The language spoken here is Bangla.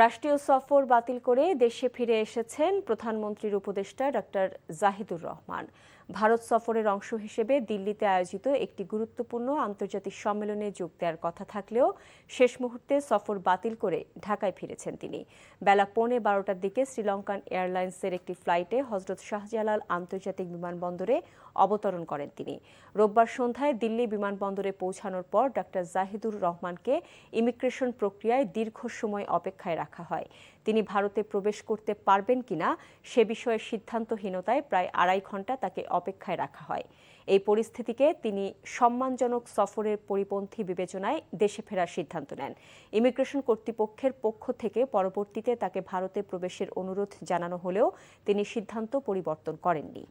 রাষ্ট্রীয় সফর বাতিল করে দেশে ফিরে এসেছেন প্রধানমন্ত্রীর উপদেষ্টা ডক্টর জাহিদুর রহমান। ভারত সফরের অংশ হিসেবে দিল্লিতে আয়োজিত একটি গুরুত্বপূর্ণ আন্তর্জাতিক সম্মেলনে যোগ দেওয়ার কথা থাকলেও শেষ মুহূর্তে সফর বাতিল করে ঢাকায় ফিরেছেন তিনি। বেলা 11:15টার দিকে শ্রীলঙ্কান এয়ারলাইন্সের একটি ফ্লাইটে হজরত শাহজালাল আন্তর্জাতিক বিমানবন্দরে অবতরণ করেন তিনি। রোববার সন্ধ্যায় দিল্লি বিমানবন্দরে পৌঁছানোর পর ডক্টর জাহিদুর রহমানকে ইমিগ্রেশন প্রক্রিয়ায় দীর্ঘ সময় অপেক্ষায় রাখা হয়। তিনি ভারতে প্রবেশ করতে পারবেন কিনা সে বিষয়ে সিদ্ধান্তহীনতায় প্রায় 2.5 ঘণ্টা তাকে অপেক্ষায় রাখা হয়। এই পরিস্থিতিকে তিনি সম্মানজনক সফরের পরিপন্থী বিবেচনায় দেশে ফেরার সিদ্ধান্ত নেন। ইমিগ্রেশন কর্তৃপক্ষের পক্ষ থেকে পরবর্তীতে তাকে ভারতে প্রবেশের অনুরোধ জানানো হলেও তিনি সিদ্ধান্ত পরিবর্তন করেননি।